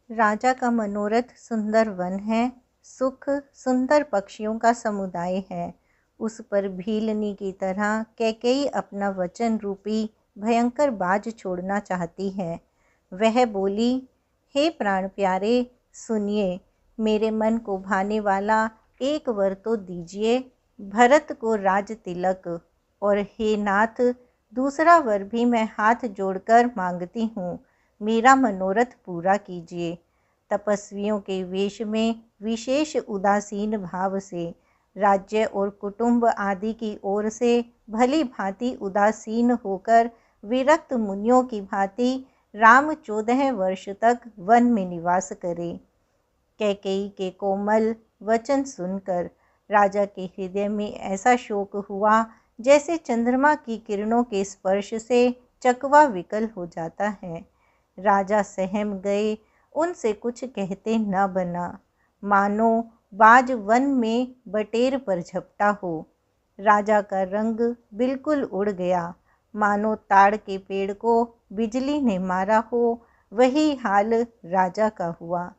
राजा का मनोरथ सुंदर वन है, सुख सुंदर पक्षियों का समुदाय है। उस पर भीलनी की तरह कैकेयी अपना वचन रूपी भयंकर बाज छोड़ना चाहती है। वह बोली, हे प्राण प्यारे, सुनिए, मेरे मन को भाने वाला एक वर तो दीजिए, भरत को राज तिलक। और हे नाथ, दूसरा वर भी मैं हाथ जोड़कर मांगती हूँ, मेरा मनोरथ पूरा कीजिए। तपस्वियों के वेश में विशेष उदासीन भाव से, राज्य और कुटुंब आदि की ओर से भली भांति उदासीन होकर, विरक्त मुनियों की भांति राम 14 वर्ष तक वन में निवास करे। कैकेयी के कोमल वचन सुनकर राजा के हृदय में ऐसा शोक हुआ जैसे चंद्रमा की किरणों के स्पर्श से चकवा विकल हो जाता है। राजा सहम गए, उनसे कुछ कहते न बना, मानो बाज वन में बटेर पर झपटा हो। राजा का रंग बिल्कुल उड़ गया, मानो ताड़ के पेड़ को बिजली ने मारा हो। वही हाल राजा का हुआ।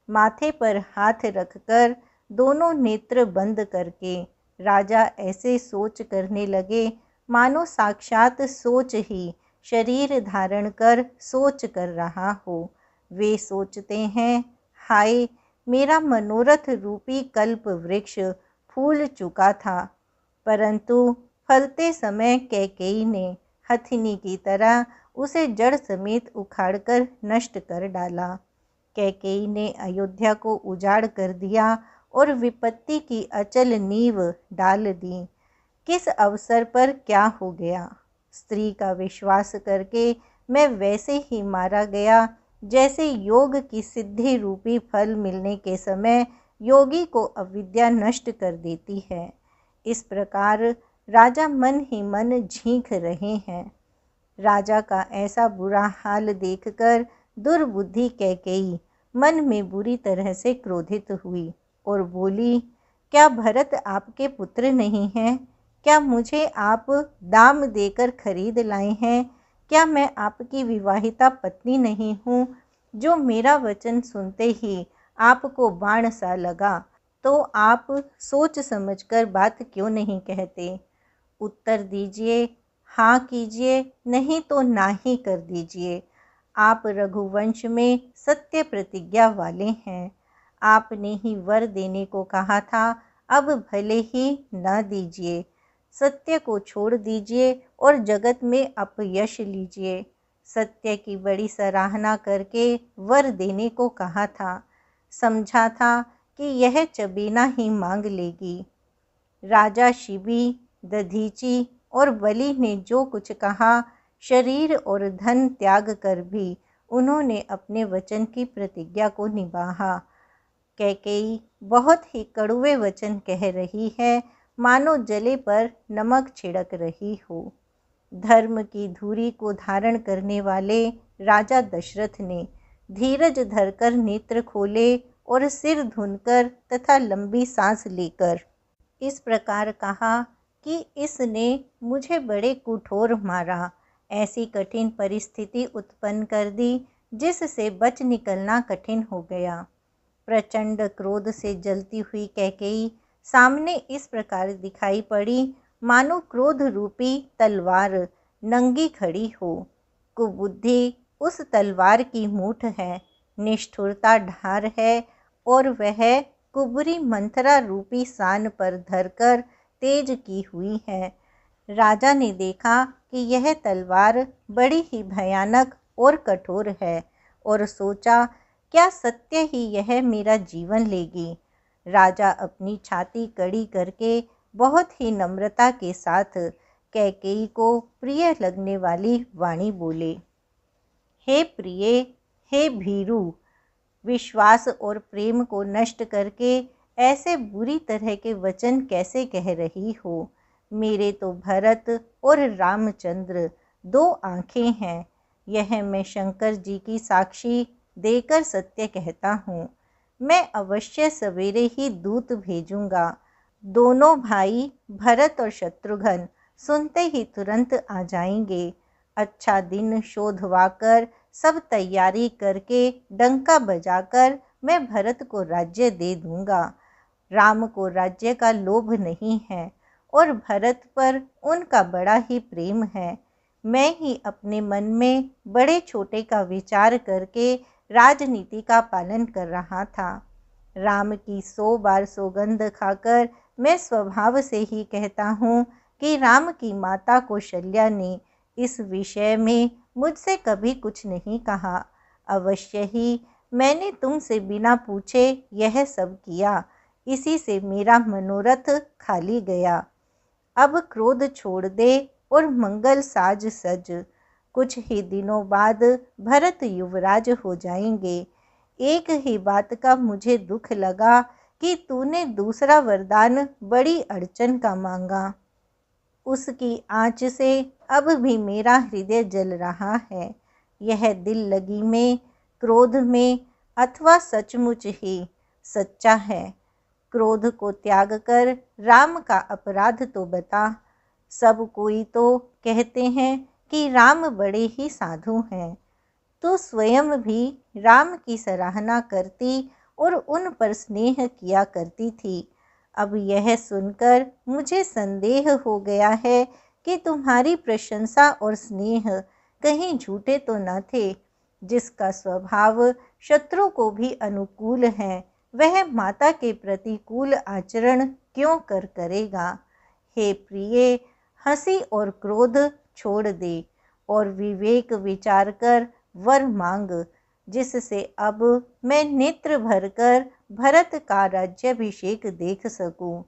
माथे पर हाथ रखकर दोनों नेत्र बंद करके राजा ऐसे सोच करने लगे मानो साक्षात सोच ही शरीर धारण कर सोच कर रहा हो। वे सोचते हैं, हाय, मेरा मनोरथ रूपी कल्प वृक्ष फूल चुका था, परंतु फलते समय कैकेयी ने हथिनी की तरह उसे जड़ समेत उखाड़कर नष्ट कर डाला। कैकेयी ने अयोध्या को उजाड़ कर दिया और विपत्ति की अचल नींव डाल दी। किस अवसर पर क्या हो गया? स्त्री का विश्वास करके मैं वैसे ही मारा गया जैसे योग की सिद्धि रूपी फल मिलने के समय योगी को अविद्या नष्ट कर देती है। इस प्रकार राजा मन ही मन झींक रहे हैं। राजा का ऐसा बुरा हाल देखकर दुर्बुद्धि कैकेयी मन में बुरी तरह से क्रोधित हुई और बोली, क्या भरत आपके पुत्र नहीं हैं? क्या मुझे आप दाम देकर खरीद लाए हैं? क्या मैं आपकी विवाहिता पत्नी नहीं हूँ? जो मेरा वचन सुनते ही आपको बाण सा लगा, तो आप सोच समझकर बात क्यों नहीं कहते? उत्तर दीजिए, हाँ कीजिए, नहीं तो ना ही कर दीजिए। आप रघुवंश में सत्य प्रतिज्ञा वाले हैं। आपने ही वर देने को कहा था, अब भले ही न दीजिए। सत्य को छोड़ दीजिए और जगत में अपयश लीजिए। सत्य की बड़ी सराहना करके वर देने को कहा था, समझा था कि यह चबेना ही मांग लेगी। राजा शिबी, दधीची और बलि ने जो कुछ कहा, शरीर और धन त्याग कर भी उन्होंने अपने वचन की प्रतिज्ञा को निभाया। कैकेयी बहुत ही कड़वे वचन कह रही है, मानो जले पर नमक छिड़क रही हो। धर्म की धुरी को धारण करने वाले राजा दशरथ ने धीरज धरकर नेत्र खोले और सिर धुनकर तथा लंबी सांस लेकर इस प्रकार कहा कि इसने मुझे बड़े कुठोर मारा, ऐसी कठिन परिस्थिति उत्पन्न कर दी जिससे बच निकलना कठिन हो गया। प्रचंड क्रोध से जलती हुई कैकेयी सामने इस प्रकार दिखाई पड़ी, मानो क्रोध रूपी तलवार नंगी खड़ी हो। कुबुद्धि उस तलवार की मूठ है, निष्ठुरता ढार है, और वह कुबरी मंथरा रूपी सान पर धरकर तेज की हुई है। राजा ने देखा कि यह तलवार बड़ी ही भयानक और कठोर है और सोचा, क्या सत्य ही यह मेरा जीवन लेगी? राजा अपनी छाती कड़ी करके बहुत ही नम्रता के साथ कैकेयी को प्रिय लगने वाली वाणी बोले, हे प्रिय, हे भीरु, विश्वास और प्रेम को नष्ट करके ऐसे बुरी तरह के वचन कैसे कह रही हो? मेरे तो भरत और रामचंद्र 2 आँखें हैं, यह मैं शंकर जी की साक्षी देकर सत्य कहता हूँ। मैं अवश्य सवेरे ही दूत भेजूँगा। दोनों भाई भरत और शत्रुघ्न सुनते ही तुरंत आ जाएंगे। अच्छा दिन शोधवाकर सब तैयारी करके डंका बजाकर मैं भरत को राज्य दे दूंगा। राम को राज्य का लोभ नहीं है और भरत पर उनका बड़ा ही प्रेम है। मैं ही अपने मन में बड़े छोटे का विचार करके राजनीति का पालन कर रहा था। राम की 100 बार सौगंध खाकर मैं स्वभाव से ही कहता हूँ कि राम की माता कौशल्या ने इस विषय में मुझसे कभी कुछ नहीं कहा। अवश्य ही मैंने तुमसे बिना पूछे यह सब किया, इसी से मेरा मनोरथ खाली गया। अब क्रोध छोड़ दे और मंगल साज सज। कुछ ही दिनों बाद भरत युवराज हो जाएंगे। एक ही बात का मुझे दुख लगा कि तूने दूसरा वरदान बड़ी अड़चन का मांगा। उसकी आँच से अब भी मेरा हृदय जल रहा है। यह दिल लगी में, क्रोध में अथवा सचमुच ही सच्चा है। क्रोध को त्याग कर राम का अपराध तो बता। सब कोई तो कहते हैं कि राम बड़े ही साधु हैं। तो स्वयं भी राम की सराहना करती और उन पर स्नेह किया करती थी। अब यह सुनकर मुझे संदेह हो गया है कि तुम्हारी प्रशंसा और स्नेह कहीं झूठे तो न थे। जिसका स्वभाव शत्रु को भी अनुकूल है, वह माता के प्रतिकूल आचरण क्यों करेगा। हे प्रिय, हंसी और क्रोध छोड़ दे और विवेक विचार कर वर मांग, जिससे अब मैं नेत्र भरकर भरत का राज्याभिषेक देख सकूं।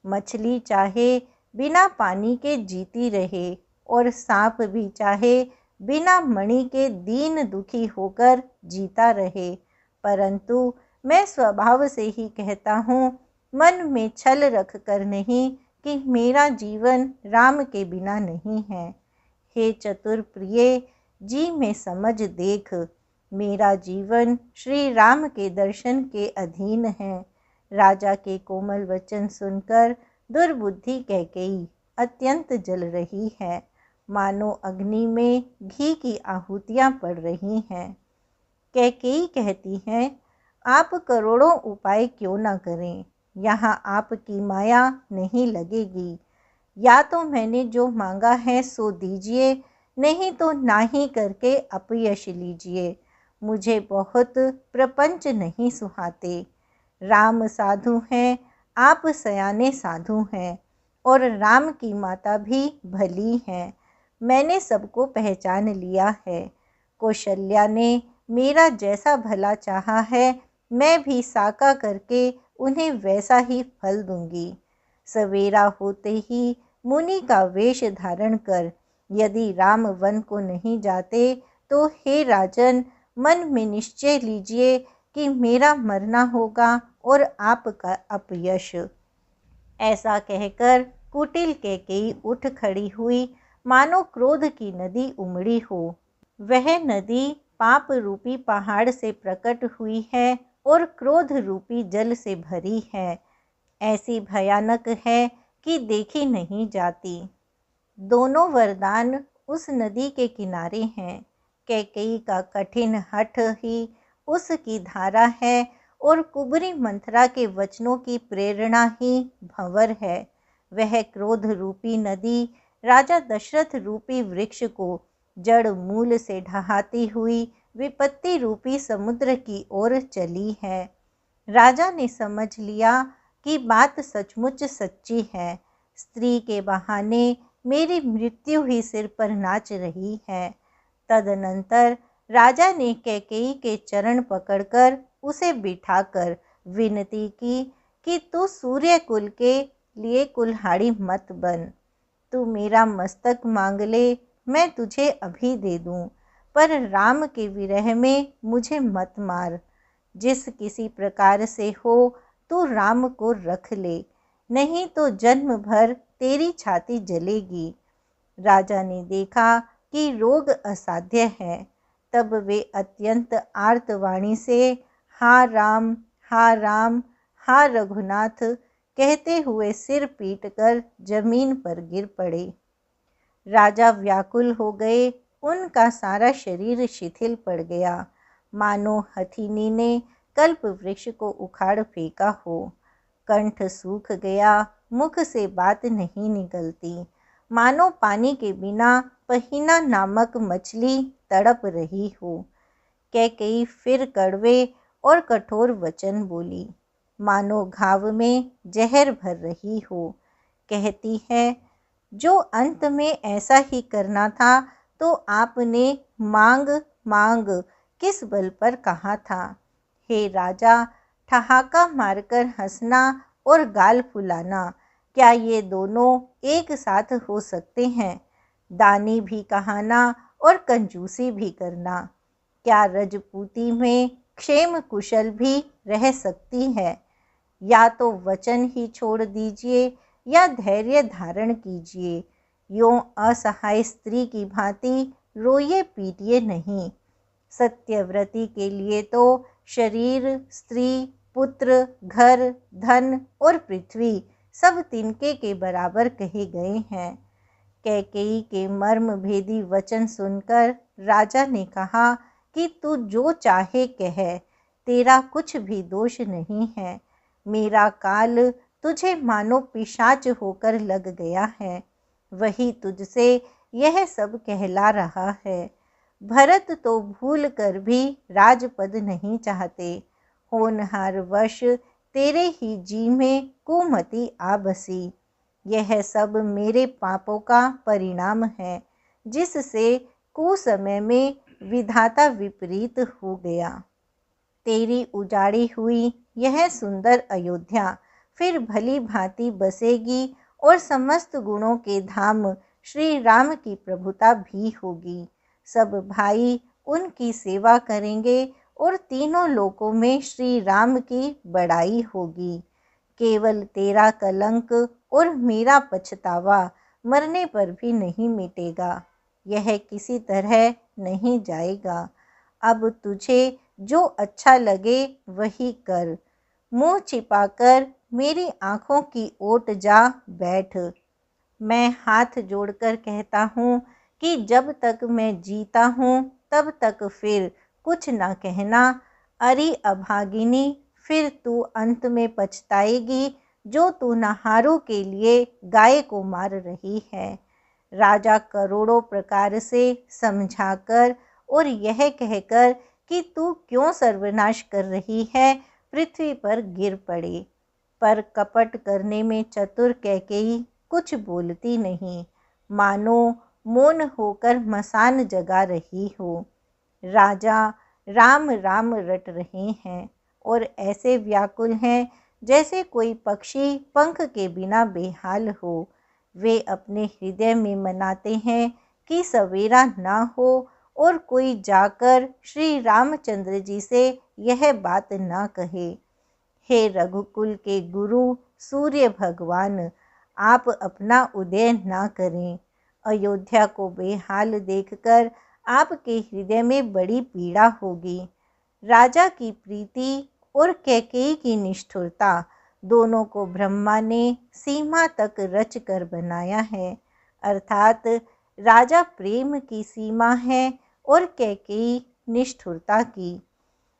मछली चाहे बिना पानी के जीती रहे और सांप भी चाहे बिना मणि के दीन दुखी होकर जीता रहे, परंतु मैं स्वभाव से ही कहता हूँ, मन में छल रख कर नहीं, कि मेरा जीवन राम के बिना नहीं है। हे चतुर प्रिय, जी में समझ देख, मेरा जीवन श्री राम के दर्शन के अधीन है। राजा के कोमल वचन सुनकर दुर्बुद्धि कैकेयी अत्यंत जल रही है, मानो अग्नि में घी की आहुतियाँ पड़ रही हैं। कैकेयी कहती हैं, आप करोड़ों उपाय क्यों न करें, यहाँ आपकी माया नहीं लगेगी। या तो मैंने जो मांगा है सो दीजिए, नहीं तो ना ही करके अपयश लीजिए। मुझे बहुत प्रपंच नहीं सुहाते। राम साधु हैं, आप सयाने साधु हैं और राम की माता भी भली हैं। मैंने सबको पहचान लिया है। कौशल्या ने मेरा जैसा भला चाहा है, मैं भी साका करके उन्हें वैसा ही फल दूंगी। सवेरा होते ही मुनि का वेश धारण कर यदि राम वन को नहीं जाते, तो हे राजन, मन में निश्चय लीजिए कि मेरा मरना होगा और आपका अपयश। ऐसा कहकर कुटिल कैकेयी उठ खड़ी हुई, मानो क्रोध की नदी उमड़ी हो। वह नदी पाप रूपी पहाड़ से प्रकट हुई है और क्रोध रूपी जल से भरी है। ऐसी भयानक है कि देखी नहीं जाती। दोनों वरदान उस नदी के किनारे हैं। कैकेयी का कठिन हठ ही उसकी धारा है और कुबरी मंथरा के वचनों की प्रेरणा ही भंवर है। वह क्रोध रूपी नदी राजा दशरथ रूपी वृक्ष को जड़ मूल से ढहाती हुई विपत्ति रूपी समुद्र की ओर चली है। राजा ने समझ लिया कि बात सचमुच सच्ची है। स्त्री के बहाने मेरी मृत्यु ही सिर पर नाच रही है। तदनंतर राजा ने कैकेयी के चरण पकड़कर उसे बिठाकर विनती की कि तू सूर्य कुल के लिए कुल्हाड़ी मत बन। तू मेरा मस्तक मांग ले, मैं तुझे अभी दे दूं, पर राम के विरह में मुझे मत मार। जिस किसी प्रकार से हो तू राम को रख ले, नहीं तो जन्म भर तेरी छाती जलेगी। राजा ने देखा कि रोग असाध्य है। तब वे अत्यंत आर्तवाणी से हा राम, हा राम, हा रघुनाथ कहते हुए सिर पीटकर जमीन पर गिर पड़े। राजा व्याकुल हो गए उनका सारा शरीर शिथिल पड़ गया, मानो हथिनी ने कल्प वृक्ष को उखाड़ फेंका हो। कंठ सूख गया, मुख से बात नहीं निकलती, मानो पानी के बिना पहिना नामक मछली तड़प रही हो। कैकेयी फिर कड़वे और कठोर वचन बोली, मानो घाव में जहर भर रही हो। कहती है, जो अंत में ऐसा ही करना था तो आपने मांग मांग किस बल पर कहा था। हे राजा, ठहाका मारकर हंसना और गाल फुलाना, क्या ये दोनों एक साथ हो सकते हैं? दानी भी कहाना और कंजूसी भी करना, क्या रजपूती में क्षेम कुशल भी रह सकती है? या तो वचन ही छोड़ दीजिए या धैर्य धारण कीजिए। यूं असहाय स्त्री की भांति रोइए पीटिए नहीं। सत्यव्रती के लिए तो शरीर, स्त्री, पुत्र, घर, धन और पृथ्वी सब तिनके के बराबर कहे गए हैं। कैकेयी के मर्म भेदी वचन सुनकर राजा ने कहा कि तू जो चाहे कह, तेरा कुछ भी दोष नहीं है। मेरा काल तुझे मानो पिशाच होकर लग गया है, वही तुझसे यह सब कहला रहा है। भरत तो भूल कर भी राजपद नहीं चाहते, होनहार वश तेरे ही जी में कुमति आ बसी। यह सब मेरे पापों का परिणाम है, जिससे कुसमय में विधाता विपरीत हो गया। तेरी उजाड़ी हुई यह सुंदर अयोध्या फिर भली भांति बसेगी और समस्त गुणों के धाम श्री राम की प्रभुता भी होगी। सब भाई उनकी सेवा करेंगे और तीनों लोकों में श्री राम की बड़ाई होगी। केवल तेरा कलंक और मेरा पछतावा मरने पर भी नहीं मिटेगा, यह किसी तरह नहीं जाएगा। अब तुझे जो अच्छा लगे वही कर। मुंह छिपाकर मेरी आंखों की ओट जा बैठ। मैं हाथ जोड़कर कहता हूँ कि जब तक मैं जीता हूँ तब तक फिर कुछ ना कहना। अरे अभागिनी, फिर तू अंत में पछताएगी जो तू नहारों के लिए गाय को मार रही है। राजा करोड़ों प्रकार से समझाकर और यह कहकर कि तू क्यों सर्वनाश कर रही है, पृथ्वी पर गिर पड़े, पर कपट करने में चतुर कैकेयी कुछ बोलती नहीं, मानो मौन होकर मसान जगा रही हो। राजा राम राम रट रहे हैं और ऐसे व्याकुल हैं जैसे कोई पक्षी पंख के बिना बेहाल हो। वे अपने हृदय में मनाते हैं कि सवेरा ना हो और कोई जाकर श्री रामचंद्र जी से यह बात ना कहे। हे रघुकुल के गुरु सूर्य भगवान, आप अपना उदय ना करें। अयोध्या को बेहाल देखकर आपके हृदय में बड़ी पीड़ा होगी। राजा की प्रीति और कैकेयी की निष्ठुरता दोनों को ब्रह्मा ने सीमा तक रच कर बनाया है, अर्थात राजा प्रेम की सीमा है और कैकेयी निष्ठुरता की।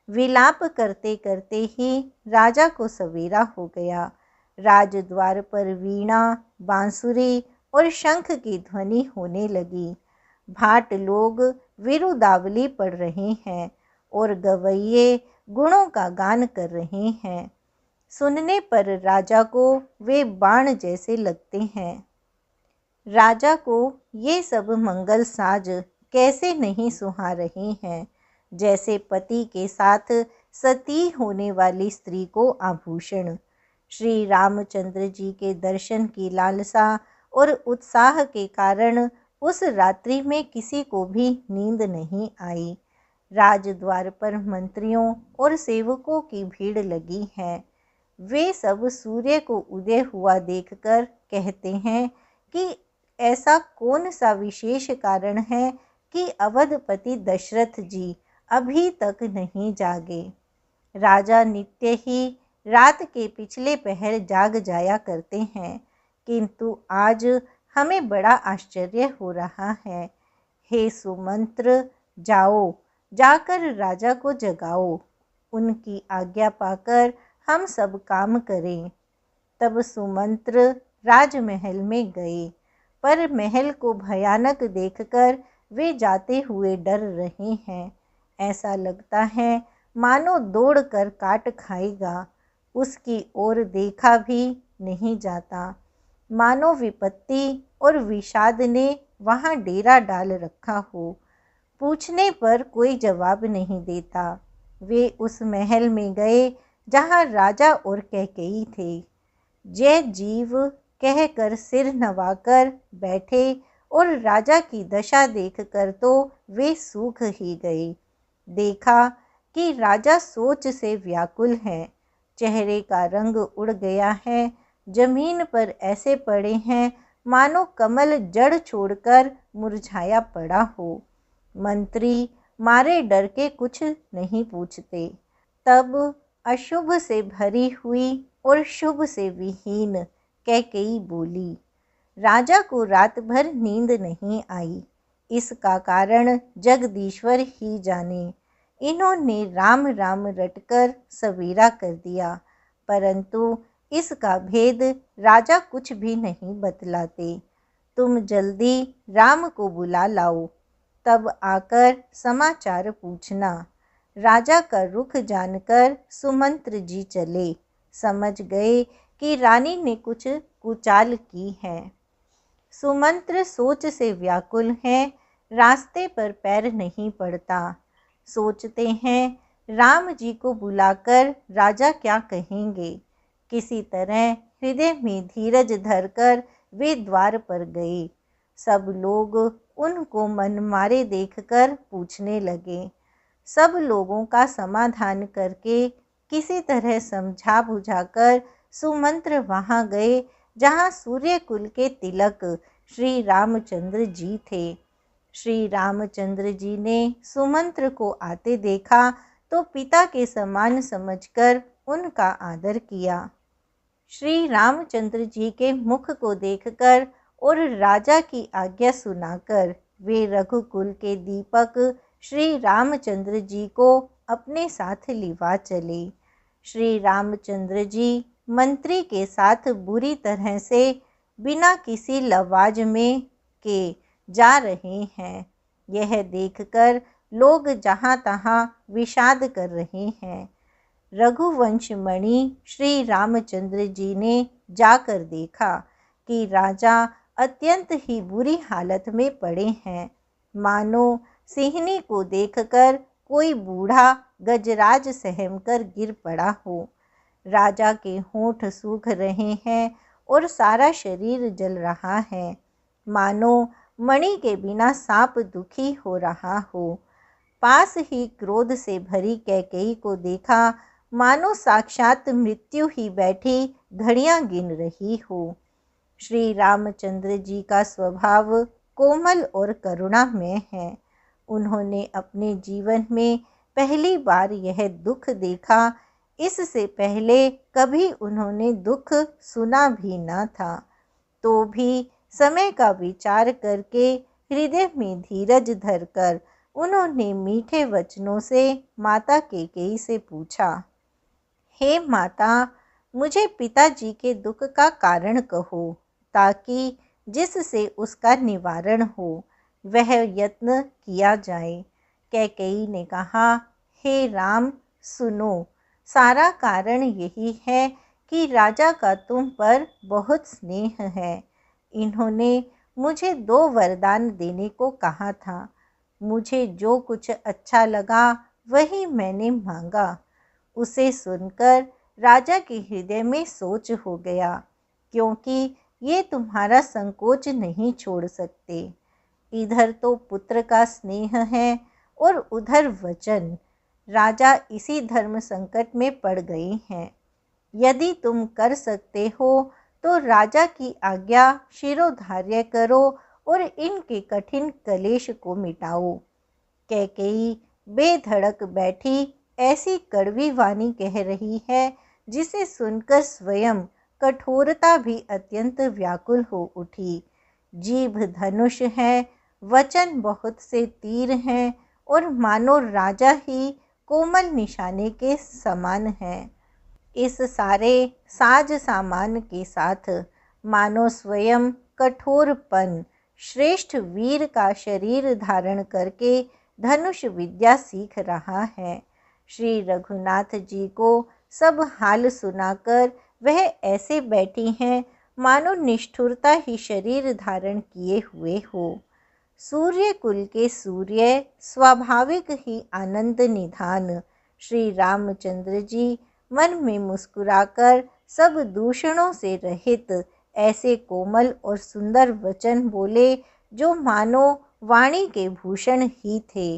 विलाप करते करते ही राजा को सवेरा हो गया। राजद्वार पर वीणा, बांसुरी और शंख की ध्वनि होने लगी। भाट लोग विरुदावली पढ़ रहे हैं और गवैये गुणों का गान कर रहे हैं। सुनने पर राजा को वे बाण जैसे लगते हैं। राजा को ये सब मंगल साज कैसे नहीं सुहा रहे हैं, जैसे पति के साथ सती होने वाली स्त्री को आभूषण। श्री रामचंद्र जी के दर्शन की लालसा और उत्साह के कारण उस रात्रि में किसी को भी नींद नहीं आई। राजद्वार पर मंत्रियों और सेवकों की भीड़ लगी है। वे सब सूर्य को उदय हुआ देखकर कहते हैं कि ऐसा कौन सा विशेष कारण है कि अवधपति दशरथ जी अभी तक नहीं जागे। राजा नित्य ही रात के पिछले पहर जाग जाया करते हैं, किंतु आज हमें बड़ा आश्चर्य हो रहा है। हे सुमंत्र, जाओ, जाकर राजा को जगाओ, उनकी आज्ञा पाकर हम सब काम करें। तब सुमंत्र राजमहल में गए, पर महल को भयानक देखकर वे जाते हुए डर रहे हैं। ऐसा लगता है मानो दौड़कर काट खाएगा, उसकी ओर देखा भी नहीं जाता। मानो विपत्ति और विषाद ने वहाँ डेरा डाल रखा हो। पूछने पर कोई जवाब नहीं देता। वे उस महल में गए जहाँ राजा और कैकेयी थे। जय जीव कहकर सिर नवाकर बैठे और राजा की दशा देखकर तो वे सूख ही गए। देखा कि राजा सोच से व्याकुल है, चेहरे का रंग उड़ गया है, जमीन पर ऐसे पड़े हैं मानो कमल जड़ छोड़कर मुरझाया पड़ा हो। मंत्री मारे डर के कुछ नहीं पूछते। तब अशुभ से भरी हुई और शुभ से विहीन कैकेयी बोली, राजा को रात भर नींद नहीं आई। इसका कारण जगदीश्वर ही जाने। इन्होंने राम राम रटकर सवेरा कर दिया, परंतु इसका भेद राजा कुछ भी नहीं बतलाते। तुम जल्दी राम को बुला लाओ, तब आकर समाचार पूछना। राजा का रुख जानकर सुमंत्र जी चले, समझ गए कि रानी ने कुछ कुचाल की है। सुमंत्र सोच से व्याकुल हैं, रास्ते पर पैर नहीं पड़ता। सोचते हैं राम जी को बुलाकर राजा क्या कहेंगे। किसी तरह हृदय में धीरज धरकर वे द्वार पर गए। सब लोग उनको मन मारे देखकर पूछने लगे। सब लोगों का समाधान करके किसी तरह समझा बुझाकर सुमंत्र वहाँ गए जहाँ सूर्यकुल के तिलक श्री रामचंद्र जी थे। श्री रामचंद्र जी ने सुमंत्र को आते देखा तो पिता के समान समझकर उनका आदर किया। श्री रामचंद्र जी के मुख को देखकर और राजा की आज्ञा सुनाकर वे रघुकुल के दीपक श्री रामचंद्र जी को अपने साथ लिवा चले। श्री रामचंद्र जी मंत्री के साथ बुरी तरह से बिना किसी लवाज में के जा रहे हैं। यह देखकर लोग जहाँ तहाँ विषाद कर रहे हैं। रघुवंश मणि श्री रामचंद्र जी ने जाकर देखा कि राजा अत्यंत ही बुरी हालत में पड़े हैं, मानो सिंहनी को देखकर कोई बूढ़ा गजराज सहम कर गिर पड़ा हो। राजा के होंठ सूख रहे हैं और सारा शरीर जल रहा है, मानो मणि के बिना सांप दुखी हो रहा हो। पास ही क्रोध से भरी कैकेयी को देखा, मानो साक्षात मृत्यु ही बैठी घड़ियां गिन रही हो। श्री रामचंद्र जी का स्वभाव कोमल और करुणामय है। उन्होंने अपने जीवन में पहली बार यह दुख देखा। इससे पहले कभी उन्होंने दुख सुना भी न था। तो भी समय का विचार करके हृदय में धीरज धरकर उन्होंने मीठे वचनों से माता कैकेयी से पूछा, हे माता, मुझे पिताजी के दुख का कारण कहो, ताकि जिससे उसका निवारण हो वह यत्न किया जाए। कैकेयी ने कहा, हे राम, सुनो, सारा कारण यही है कि राजा का तुम पर बहुत स्नेह है। इन्होंने मुझे 2 वरदान देने को कहा था। मुझे जो कुछ अच्छा लगा वही मैंने मांगा। उसे सुनकर राजा के हृदय में सोच हो गया, क्योंकि ये तुम्हारा संकोच नहीं छोड़ सकते। इधर तो पुत्र का स्नेह है और उधर वचन। राजा इसी धर्म संकट में पड़ गए हैं। यदि तुम कर सकते हो तो राजा की आज्ञा शिरोधार्य करो और इनके कठिन कलेश को मिटाओ। कैकेयी बेधड़क बैठी ऐसी कड़वी वाणी कह रही है जिसे सुनकर स्वयं कठोरता भी अत्यंत व्याकुल हो उठी। जीभ धनुष है वचन बहुत से तीर हैं और मानो राजा ही कोमल निशाने के समान है। इस सारे साज सामान के साथ मानो स्वयं कठोरपन श्रेष्ठ वीर का शरीर धारण करके धनुष विद्या सीख रहा है। श्री रघुनाथ जी को सब हाल सुनाकर वह ऐसे बैठी हैं मानो निष्ठुरता ही शरीर धारण किए हुए हो। सूर्य कुल के सूर्य स्वाभाविक ही आनंद निधान श्री रामचंद्र जी मन में मुस्कुराकर सब दूषणों से रहित ऐसे कोमल और सुंदर वचन बोले जो मानो वाणी के भूषण ही थे।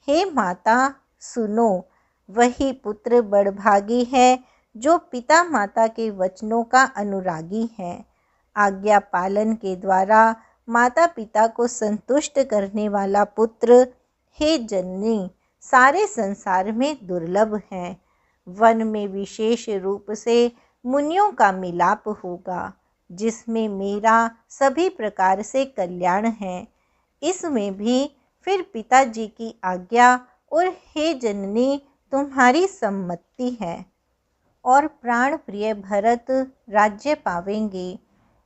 हे माता सुनो, वही पुत्र बड़भागी है जो पिता माता के वचनों का अनुरागी है। आज्ञा पालन के द्वारा माता पिता को संतुष्ट करने वाला पुत्र हे जननी सारे संसार में दुर्लभ है। वन में विशेष रूप से मुनियों का मिलाप होगा जिसमें मेरा सभी प्रकार से कल्याण है। इसमें भी फिर पिताजी की आज्ञा और हे जननी तुम्हारी सम्मति है और प्राण प्रिय भरत राज्य पावेंगे।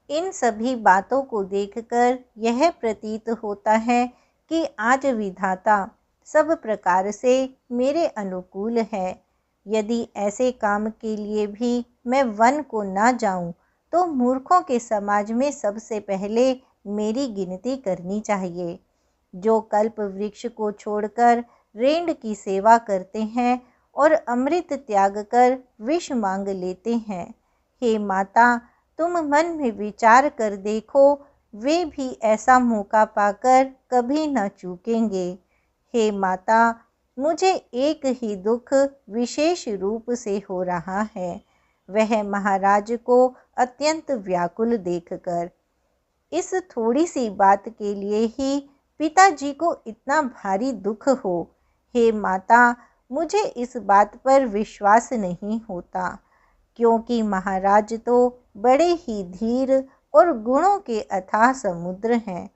इन सभी बातों को देखकर यह प्रतीत होता है कि आज विधाता सब प्रकार से मेरे अनुकूल है। यदि ऐसे काम के लिए भी मैं वन को ना जाऊं तो मूर्खों के समाज में सबसे पहले मेरी गिनती करनी चाहिए। जो कल्प वृक्ष को छोड़कर रेंड की सेवा करते हैं और अमृत त्याग कर विष मांग लेते हैं। हे माता तुम मन में विचार कर देखो, वे भी ऐसा मौका पाकर कभी न चूकेंगे। हे माता मुझे एक ही दुख विशेष रूप से हो रहा है, वह महाराज को अत्यंत व्याकुल देखकर। इस थोड़ी सी बात के लिए ही पिताजी को इतना भारी दुख हो। हे माता मुझे इस बात पर विश्वास नहीं होता, क्योंकि महाराज तो बड़े ही धीर और गुणों के अथाह समुद्र हैं।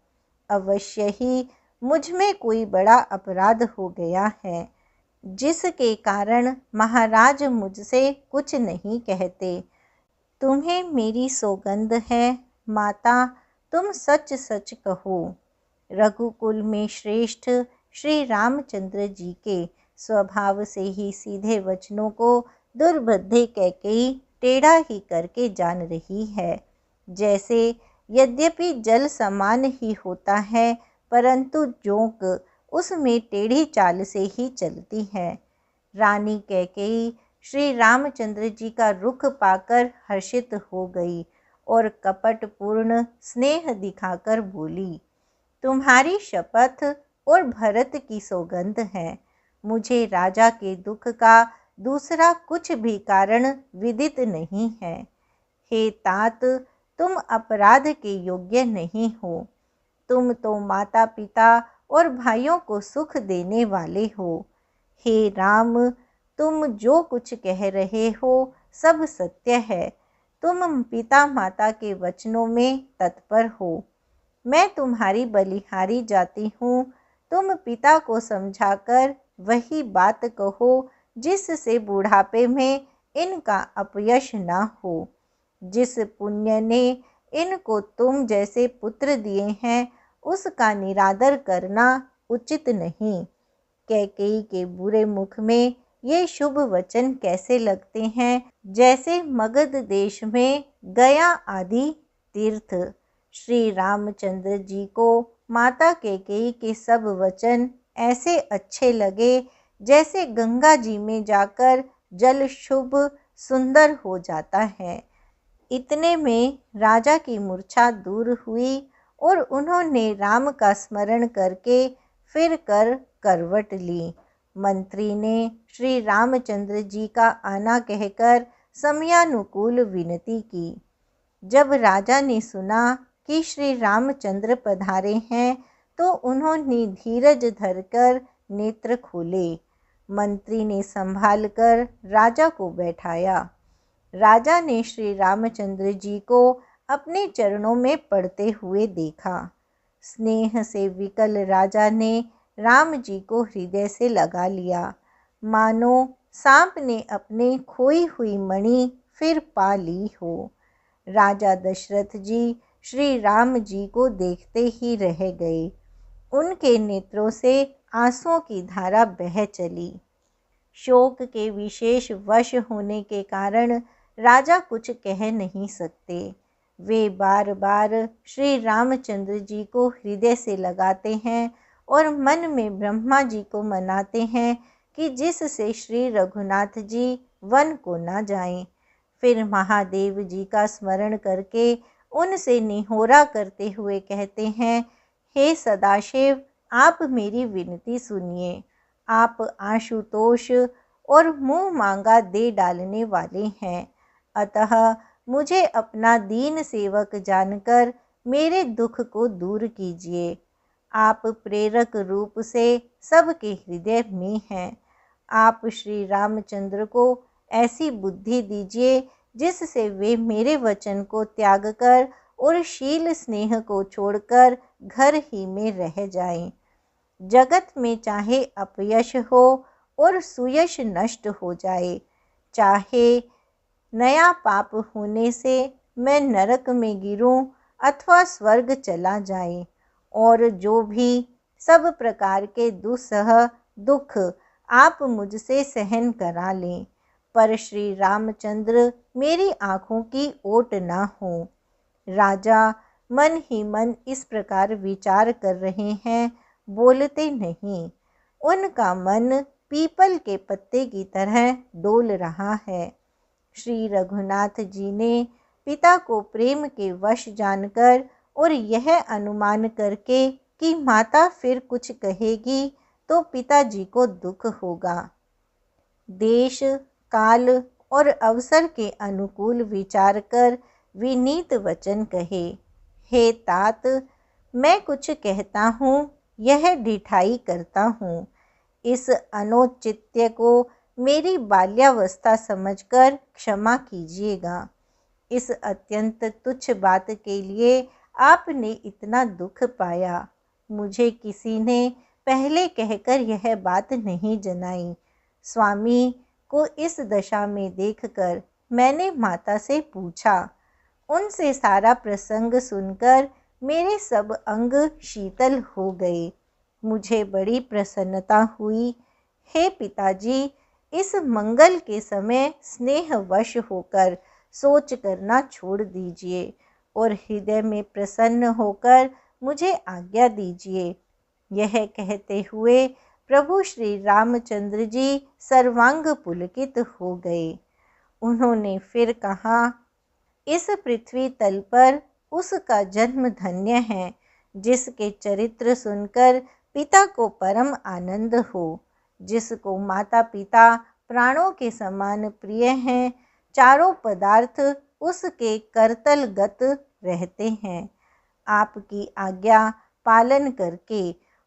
अवश्य ही मुझ में कोई बड़ा अपराध हो गया है, जिसके कारण महाराज मुझसे कुछ नहीं कहते। तुम्हें मेरी सौगंध है माता, तुम सच सच कहो। रघुकुल में श्रेष्ठ श्री रामचंद्र जी के स्वभाव से ही सीधे वचनों को दुर्बुद्धि कैकेयी टेढ़ा ही करके जान रही है। जैसे यद्यपि जल समान ही होता है, परंतु जोंक उसमें टेढ़ी चाल से ही चलती है। रानी कैकेयी श्री रामचंद्र जी का रुख पाकर हर्षित हो गई और कपटपूर्ण स्नेह दिखाकर बोली, तुम्हारी शपथ और भरत की सौगंध है, मुझे राजा के दुख का दूसरा कुछ भी कारण विदित नहीं है। हे तात तुम अपराध के योग्य नहीं हो, तुम तो माता पिता और भाइयों को सुख देने वाले हो। हे राम तुम जो कुछ कह रहे हो सब सत्य है, तुम पिता माता के वचनों में तत्पर हो। मैं तुम्हारी बलिहारी जाती हूँ, तुम पिता को समझाकर वही बात कहो जिससे बुढ़ापे में इनका अपयश ना हो। जिस पुण्य ने इनको तुम जैसे पुत्र दिए हैं उसका निरादर करना उचित नहीं। कैकेयी के बुरे मुख में ये शुभ वचन कैसे लगते हैं, जैसे मगध देश में गया आदि तीर्थ। श्री रामचंद्र जी को माता कैकेयी के सब वचन ऐसे अच्छे लगे जैसे गंगा जी में जाकर जल शुभ सुंदर हो जाता है। इतने में राजा की मूर्छा दूर हुई और उन्होंने राम का स्मरण करके फिर कर करवट ली। मंत्री ने श्री रामचंद्र जी का आना कहकर समयानुकूल विनती की। जब राजा ने सुना कि श्री रामचंद्र पधारे हैं तो उन्होंने धीरज धरकर नेत्र खोले। मंत्री ने संभाल कर राजा को बैठाया। राजा ने श्री रामचंद्र जी को अपने चरणों में पड़ते हुए देखा। स्नेह से विकल राजा ने राम जी को हृदय से लगा लिया, मानो सांप ने अपने खोई हुई मणि फिर पा ली हो। राजा दशरथ जी श्री राम जी को देखते ही रह गए। उनके नेत्रों से आंसुओं की धारा बह चली। शोक के विशेष वश होने के कारण राजा कुछ कह नहीं सकते। वे बार बार श्री रामचंद्र जी को हृदय से लगाते हैं और मन में ब्रह्मा जी को मनाते हैं कि जिससे श्री रघुनाथ जी वन को ना जाएं। फिर महादेव जी का स्मरण करके उनसे निहोरा करते हुए कहते हैं, हे सदाशिव, आप मेरी विनती सुनिए। आप आशुतोष और मुँह मांगा दे डालने वाले हैं, अतः मुझे अपना दीन सेवक जानकर मेरे दुख को दूर कीजिए। आप प्रेरक रूप से सबके हृदय में हैं। आप श्री रामचंद्र को ऐसी बुद्धि दीजिए जिससे वे मेरे वचन को त्याग कर और शील स्नेह को छोड़कर घर ही में रह जाएं। जगत में चाहे अपयश हो और सुयश नष्ट हो जाए, चाहे नया पाप होने से मैं नरक में गिरूं अथवा स्वर्ग चला जाए, और जो भी सब प्रकार के दुस्सह दुख आप मुझसे सहन करा लें, पर श्री रामचंद्र मेरी आँखों की ओट ना हो। राजा मन ही मन इस प्रकार विचार कर रहे हैं, बोलते नहीं। उनका मन पीपल के पत्ते की तरह डोल रहा है। श्री रघुनाथ जी ने पिता को प्रेम के वश जानकर और यह अनुमान करके कि माता फिर कुछ कहेगी तो पिताजी को दुख होगा, देश काल और अवसर के अनुकूल विचार कर विनीत वचन कहे, हे तात, मैं कुछ कहता हूँ, यह ढिठाई करता हूँ। इस अनौचित्य को मेरी बाल्यावस्था समझकर क्षमा कीजिएगा। इस अत्यंत तुच्छ बात के लिए आपने इतना दुख पाया। मुझे किसी ने पहले कहकर यह बात नहीं जनाई। स्वामी को इस दशा में देखकर मैंने माता से पूछा। उनसे सारा प्रसंग सुनकर मेरे सब अंग शीतल हो गए। मुझे बड़ी प्रसन्नता हुई। हे पिताजी, इस मंगल के समय स्नेहवश होकर सोच करना छोड़ दीजिए और हृदय में प्रसन्न होकर मुझे आज्ञा दीजिए। यह कहते हुए प्रभु श्री रामचंद्र जी सर्वांग पुलकित हो गए। उन्होंने फिर कहा, इस पृथ्वी तल पर उसका जन्म धन्य है जिसके चरित्र सुनकर पिता को परम आनंद हो, जिसको माता पिता प्राणों के समान प्रिय हैं, चारों पदार्थ उसके करतलगत रहते हैं। आपकी आज्ञा पालन करके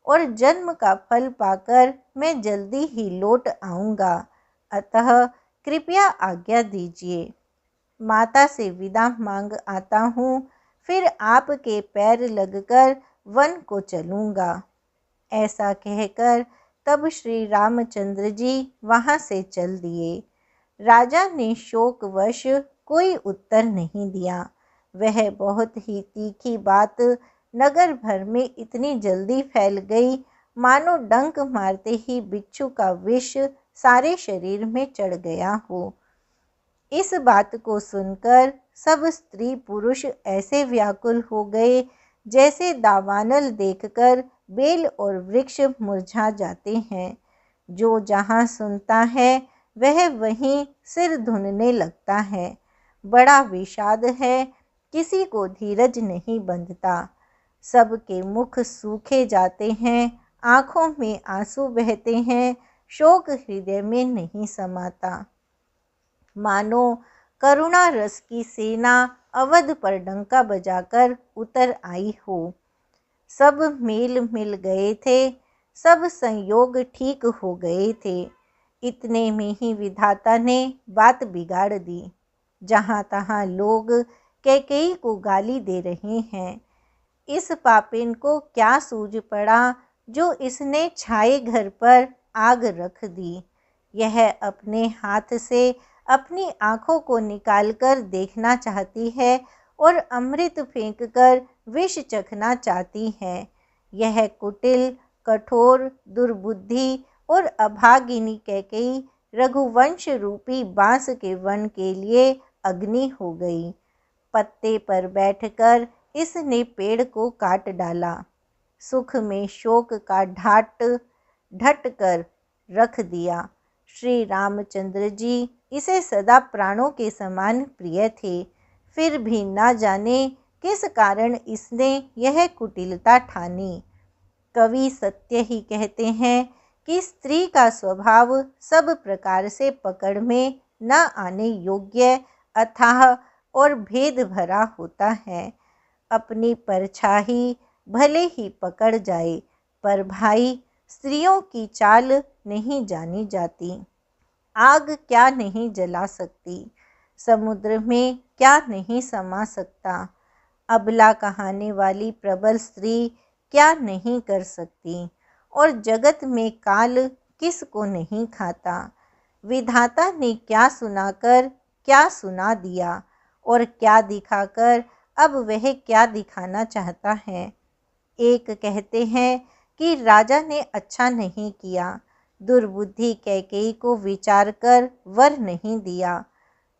और जन्म का फल पाकर मैं जल्दी ही लौट आऊँगा, अतः कृपया आज्ञा दीजिए। माता से विदा मांग आता हूँ, फिर आपके पैर लगकर वन को चलूँगा। ऐसा कहकर तब श्री रामचंद्र जी वहाँ से चल दिए। राजा ने शोकवश कोई उत्तर नहीं दिया। वह बहुत ही तीखी बात नगर भर में इतनी जल्दी फैल गई, मानो डंक मारते ही बिच्छू का विष सारे शरीर में चढ़ गया हो। इस बात को सुनकर सब स्त्री पुरुष ऐसे व्याकुल हो गए जैसे दावानल देखकर बेल और वृक्ष मुरझा जाते हैं। जो जहाँ सुनता है वह वहीं सिर धुनने लगता है। बड़ा विषाद है, किसी को धीरज नहीं बंधता। सबके मुख सूखे जाते हैं, आँखों में आंसू बहते हैं, शोक हृदय में नहीं समाता। मानो करुणा रस की सेना अवध पर डंका बजाकर उतर आई हो। सब मेल मिल गए थे, सब संयोग ठीक हो गए थे। इतने में ही विधाता ने बात बिगाड़ दी। जहाँ तहाँ लोग कैकेयी को गाली दे रहे हैं। इस पापिन को क्या सूझ पड़ा जो इसने छाए घर पर आग रख दी। यह अपने हाथ से अपनी आँखों को निकालकर देखना चाहती है और अमृत फेंककर विष चखना चाहती है। यह कुटिल, कठोर, दुर्बुद्धि और अभागिनी कैकेयी रघुवंश रूपी बांस के वन के लिए अग्नि हो गई। पत्ते पर बैठकर इसने पेड़ को काट डाला। सुख में शोक का ढाट ढट कर रख दिया। श्री रामचंद्र जी इसे सदा प्राणों के समान प्रिय थे, फिर भी ना जाने किस कारण इसने यह कुटिलता ठानी। कवि सत्य ही कहते हैं कि स्त्री का स्वभाव सब प्रकार से पकड़ में न आने योग्य, अथाह और भेद भरा होता है। अपनी परछाई भले ही पकड़ जाए, पर भाई स्त्रियों की चाल नहीं जानी जाती। आग क्या नहीं जला सकती, समुद्र में क्या नहीं समा सकता, अबला कहाने वाली प्रबल स्त्री क्या नहीं कर सकती, और जगत में काल किस को नहीं खाता। विधाता ने क्या सुनाकर क्या सुना दिया, और क्या दिखाकर अब वह क्या दिखाना चाहता है। एक कहते हैं कि राजा ने अच्छा नहीं किया, दुर्बुद्धि कैकेयी को विचार कर वर नहीं दिया।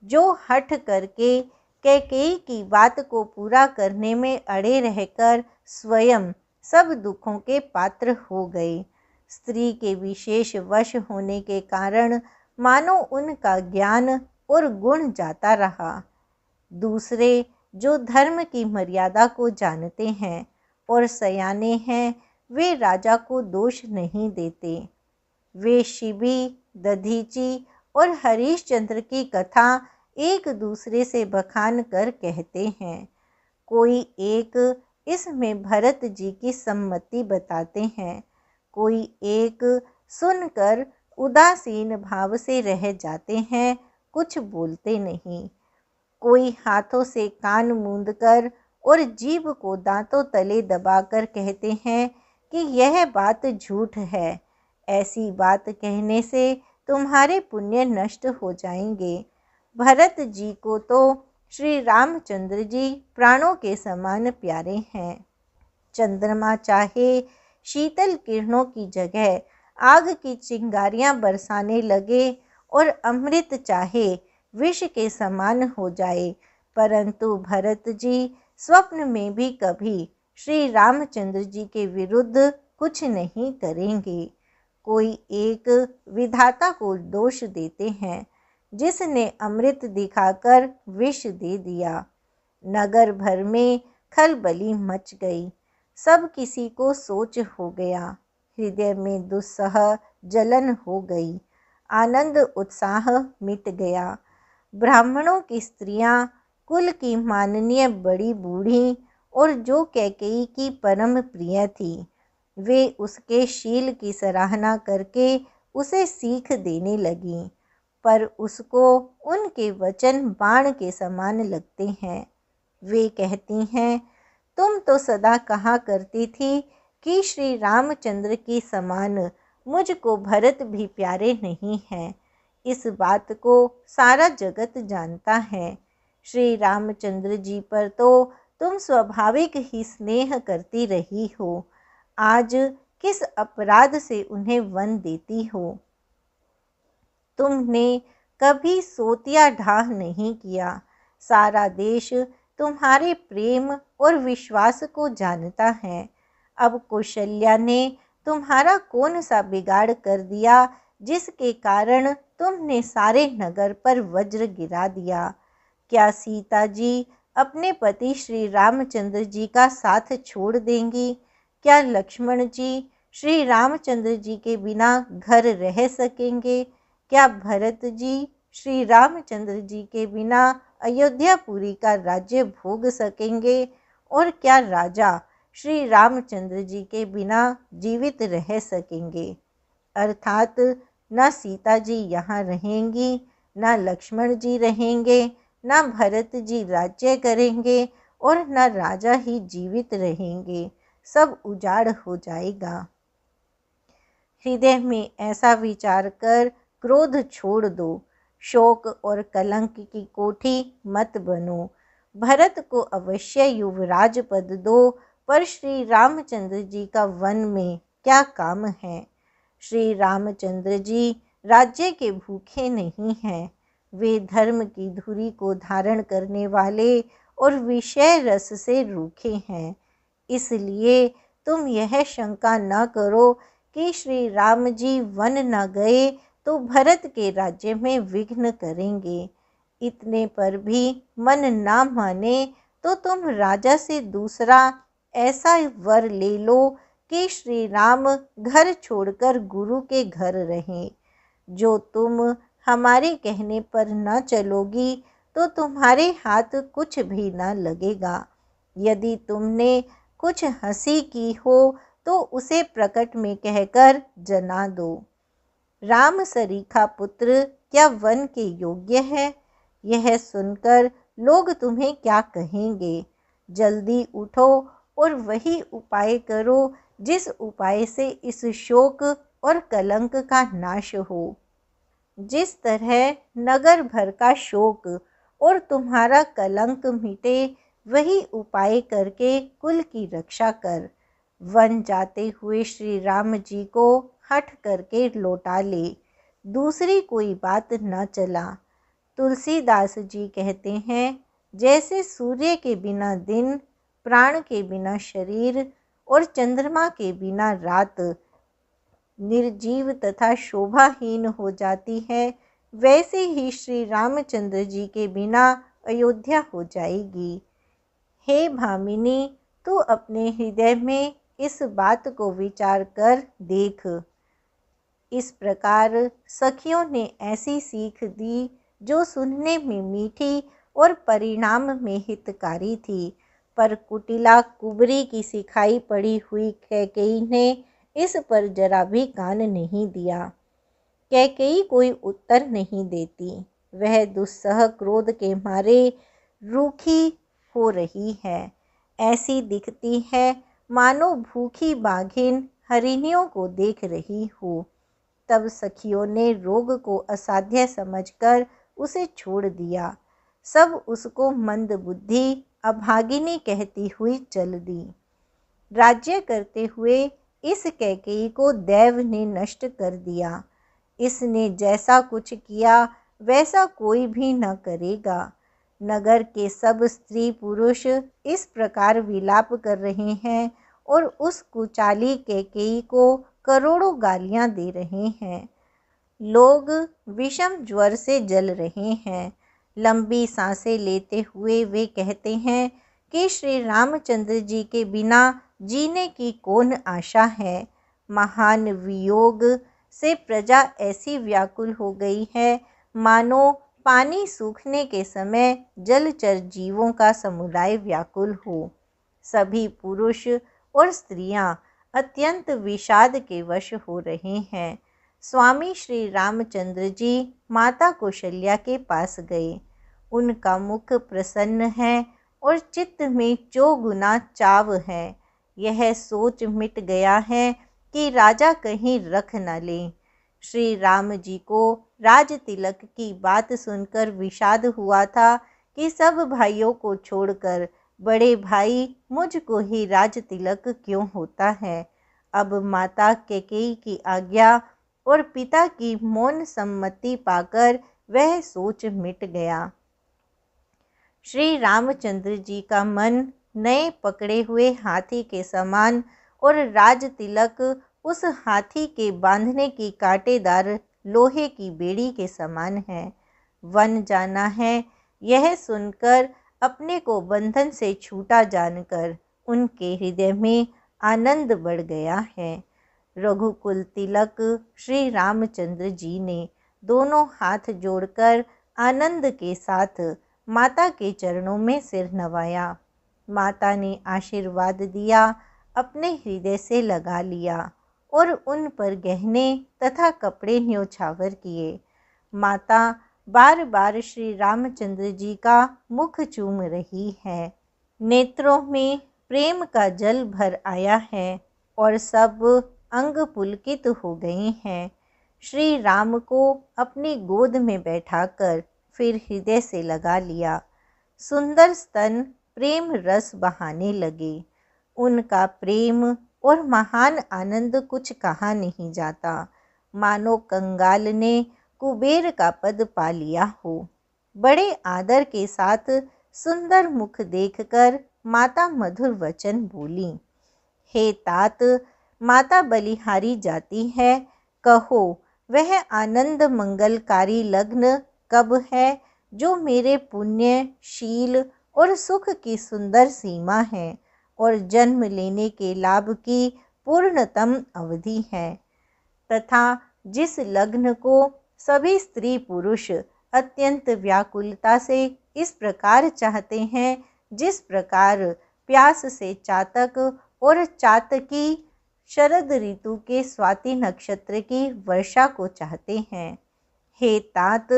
जो हठ करके कैकेयी की बात को पूरा करने में अड़े रहकर स्वयं सब दुखों के पात्र हो गए। स्त्री के विशेष वश होने के कारण मानो उनका ज्ञान और गुण जाता रहा। दूसरे जो धर्म की मर्यादा को जानते हैं और सयाने हैं, वे राजा को दोष नहीं देते। वे शिबी, दधीची और हरिश्चंद्र की कथा एक दूसरे से बखान कर कहते हैं। कोई एक इसमें भरत जी की सम्मति बताते हैं, कोई एक सुनकर उदासीन भाव से रह जाते हैं, कुछ बोलते नहीं। कोई हाथों से कान मूंदकर और जीभ को दांतों तले दबाकर कहते हैं कि यह बात झूठ है, ऐसी बात कहने से तुम्हारे पुण्य नष्ट हो जाएंगे। भरत जी को तो श्री रामचंद्र जी प्राणों के समान प्यारे हैं। चंद्रमा चाहे शीतल किरणों की जगह आग की चिंगारियां बरसाने लगे और अमृत चाहे विष के समान हो जाए, परंतु भरत जी स्वप्न में भी कभी श्री रामचंद्र जी के विरुद्ध कुछ नहीं करेंगे। कोई एक विधाता को दोष देते हैं, जिसने अमृत दिखाकर विष दे दिया। नगर भर में खलबली मच गई, सब किसी को सोच हो गया, हृदय में दुस्सह जलन हो गई, आनंद उत्साह मिट गया। ब्राह्मणों की स्त्रियां, कुल की माननीय बड़ी बूढ़ी और जो कैकेयी की परम प्रिय थी, वे उसके शील की सराहना करके उसे सीख देने लगीं, पर उसको उनके वचन बाण के समान लगते हैं। वे कहती हैं, तुम तो सदा कहा करती थी कि श्री रामचंद्र की समान मुझको भरत भी प्यारे नहीं हैं। इस बात को सारा जगत जानता है। श्री रामचंद्र जी पर तो तुम स्वाभाविक ही स्नेह करती रही हो, आज किस अपराध से उन्हें वन देती हो। तुमने कभी सोतिया ढाह नहीं किया, सारा देश तुम्हारे प्रेम और विश्वास को जानता है। अब कौशल्या ने तुम्हारा कौन सा बिगाड़ कर दिया, जिसके कारण तुमने सारे नगर पर वज्र गिरा दिया। क्या सीता जी अपने पति श्री रामचंद्र जी का साथ छोड़ देंगी? क्या लक्ष्मण जी श्री रामचंद्र जी के बिना घर रह सकेंगे? क्या भरत जी श्री रामचंद्र जी के बिना अयोध्यापुरी का राज्य भोग सकेंगे? और क्या राजा श्री रामचंद्र जी के बिना जीवित रह सकेंगे? अर्थात न सीता जी यहाँ रहेंगी, न लक्ष्मण जी रहेंगे, न भरत जी राज्य करेंगे, और न राजा ही जीवित रहेंगे, सब उजाड़ हो जाएगा। हृदय में ऐसा विचार कर क्रोध छोड़ दो, शोक और कलंक की कोठी मत बनो। भरत को अवश्य युवराज पद दो, पर श्री रामचंद्र जी का वन में क्या काम है। श्री रामचंद्र जी राज्य के भूखे नहीं हैं, वे धर्म की धुरी को धारण करने वाले और विषय रस से रूखे हैं। इसलिए तुम यह शंका न करो कि श्री राम जी वन न गए तो भरत के राज्य में विघ्न करेंगे। इतने पर भी मन ना माने तो तुम राजा से दूसरा ऐसा वर ले लो कि श्री राम घर छोड़कर गुरु के घर रहें। जो तुम हमारे कहने पर न चलोगी तो तुम्हारे हाथ कुछ भी न लगेगा। यदि तुमने कुछ हंसी की हो तो उसे प्रकट में कहकर जना दो। राम सरीखा पुत्र क्या वन के योग्य है? यह सुनकर लोग तुम्हें क्या कहेंगे? जल्दी उठो और वही उपाय करो जिस उपाय से इस शोक और कलंक का नाश हो। जिस तरह नगर भर का शोक और तुम्हारा कलंक मिटे, वही उपाय करके कुल की रक्षा कर। वन जाते हुए श्री राम जी को हठ करके लौटा ले, दूसरी कोई बात न चला। तुलसीदास जी कहते हैं, जैसे सूर्य के बिना दिन, प्राण के बिना शरीर और चंद्रमा के बिना रात निर्जीव तथा शोभाहीन हो जाती है, वैसे ही श्री रामचंद्र जी के बिना अयोध्या हो जाएगी। हे भामिनी, तू अपने हृदय में इस बात को विचार कर देख। इस प्रकार सखियों ने ऐसी सीख दी जो सुनने में मीठी और परिणाम में हितकारी थी, पर कुटिला कुबरी की सिखाई पड़ी हुई कैकेयी ने इस पर जरा भी कान नहीं दिया। कैकेयी कोई उत्तर नहीं देती, वह दुस्सह क्रोध के मारे रूखी हो रही है। ऐसी दिखती है मानो भूखी बाघिन हरिणियों को देख रही हो। तब सखियों ने रोग को असाध्य समझकर उसे छोड़ दिया। सब उसको मंद बुद्धि अभागिनी कहती हुई चल दी। राज्य करते हुए इस कैकेयी को देव ने नष्ट कर दिया। इसने जैसा कुछ किया वैसा कोई भी न करेगा। नगर के सब स्त्री पुरुष इस प्रकार विलाप कर रहे हैं और उस कुचाली कैकेयी को करोड़ों गालियां दे रहे हैं। लोग विषम ज्वर से जल रहे हैं। लंबी सांसें लेते हुए वे कहते हैं कि श्री रामचंद्र जी के बिना जीने की कौन आशा है। महान वियोग से प्रजा ऐसी व्याकुल हो गई है मानो पानी सूखने के समय जलचर जीवों का समुदाय व्याकुल हो। सभी पुरुष और स्त्रियां अत्यंत विषाद के वश हो रहे हैं। स्वामी श्री रामचंद्र जी माता कौशल्या के पास गए। उनका मुख प्रसन्न है और चित्त में चौगुना चाव है। यह सोच मिट गया है कि राजा कहीं रख न ले। श्री राम जी को राज तिलक की बात सुनकर विषाद हुआ था कि सब भाइयों को छोड़कर बड़े भाई मुझको ही राज तिलक क्यों होता है। अब माता कैकेयी की आज्ञा और पिता की मौन सम्मति पाकर वह सोच मिट गया। श्री रामचंद्र जी का मन नए पकड़े हुए हाथी के समान और राज तिलक उस हाथी के बांधने की कांटेदार लोहे की बेड़ी के समान है। वन जाना है, यह सुनकर अपने को बंधन से छूटा जानकर उनके हृदय में आनंद बढ़ गया है। रघुकुल तिलक श्री रामचंद्र जी ने दोनों हाथ जोड़कर आनंद के साथ माता के चरणों में सिर नवाया। माता ने आशीर्वाद दिया, अपने हृदय से लगा लिया और उन पर गहने तथा कपड़े न्योछावर किए। माता बार बार श्री रामचंद्र जी का मुख चूम रही है। नेत्रों में प्रेम का जल भर आया है और सब अंग पुलकित हो गए हैं। श्री राम को अपनी गोद में बैठाकर फिर हृदय से लगा लिया। सुंदर स्तन प्रेम रस बहाने लगे। उनका प्रेम और महान आनंद कुछ कहा नहीं जाता, मानो कंगाल ने कुबेर का पद पा लिया हो। बड़े आदर के साथ सुंदर मुख देखकर माता मधुर वचन बोली, हे तात, माता बलिहारी जाती है, कहो वह आनंद मंगलकारी लग्न कब है जो मेरे पुण्य, शील और सुख की सुंदर सीमा है और जन्म लेने के लाभ की पूर्णतम अवधि है, तथा जिस लग्न को सभी स्त्री पुरुष अत्यंत व्याकुलता से इस प्रकार चाहते हैं जिस प्रकार प्यास से चातक और चातकी शरद ऋतु के स्वाति नक्षत्र की वर्षा को चाहते हैं। हे तात,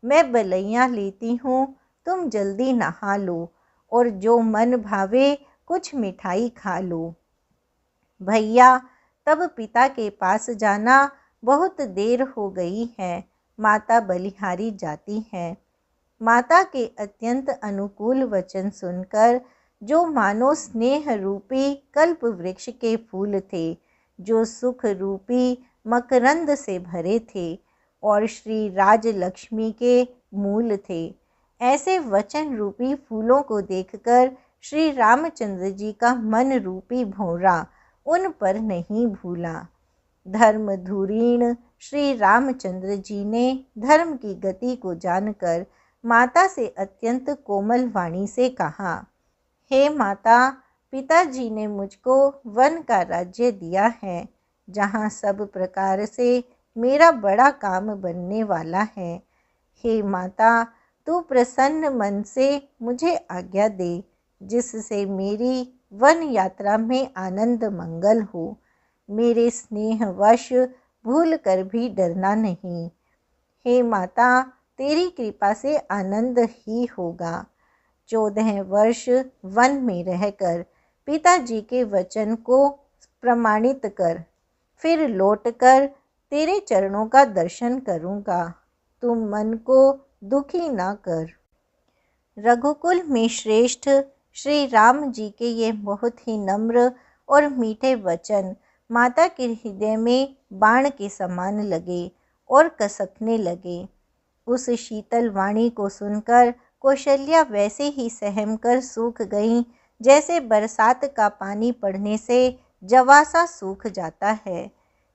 मैं बलैया लेती हूँ, तुम जल्दी नहा लो और जो मन भावे कुछ मिठाई खा लो। भैया, तब पिता के पास जाना, बहुत देर हो गई है, माता बलिहारी जाती है। माता के अत्यंत अनुकूल वचन सुनकर, जो मानो स्नेह रूपी कल्प वृक्ष के फूल थे, जो सुख रूपी मकरंद से भरे थे और श्री राजलक्ष्मी के मूल थे, ऐसे वचन रूपी फूलों को देखकर श्री रामचंद्र जी का मन रूपी भौरा उन पर नहीं भूला। धर्म धुरीण श्री रामचंद्र जी ने धर्म की गति को जानकर माता से अत्यंत कोमल वाणी से कहा, हे माता, पिताजी ने मुझको वन का राज्य दिया है, जहाँ सब प्रकार से मेरा बड़ा काम बनने वाला है। हे माता, तू प्रसन्न मन से मुझे आज्ञा दे, जिससे मेरी वन यात्रा में आनंद मंगल हो। मेरे स्नेहवश भूल कर भी डरना नहीं। हे माता, तेरी कृपा से आनंद ही होगा। 14 वर्ष वन में रहकर पिताजी के वचन को प्रमाणित कर, फिर लौटकर तेरे चरणों का दर्शन करूँगा। तुम मन को दुखी ना कर। रघुकुल में श्रेष्ठ श्री राम जी के ये बहुत ही नम्र और मीठे वचन माता के हृदय में बाण के समान लगे और कसकने लगे। उस शीतल वाणी को सुनकर कौशल्या वैसे ही सहम कर सूख गई, जैसे बरसात का पानी पड़ने से जवासा सूख जाता है।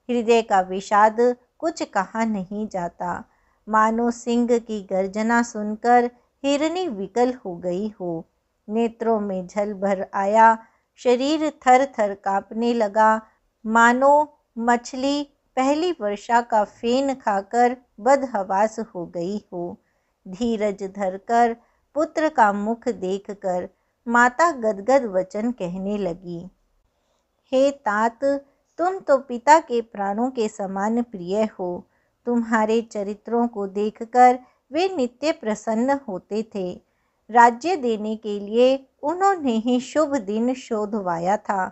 हृदय का विषाद कुछ कहा नहीं जाता, मानो सिंह की गर्जना सुनकर हिरनी विकल हो गई हो। नेत्रों में जल भर आया, शरीर थर थर कांपने लगा, मानो मछली पहली वर्षा का फेन खाकर बदहवास हो गई हो। धीरज धरकर पुत्र का मुख देखकर माता गदगद वचन कहने लगी, हे तात, तुम तो पिता के प्राणों के समान प्रिय हो। तुम्हारे चरित्रों को देखकर वे नित्य प्रसन्न होते थे। राज्य देने के लिए उन्होंने ही शुभ दिन शोधवाया था,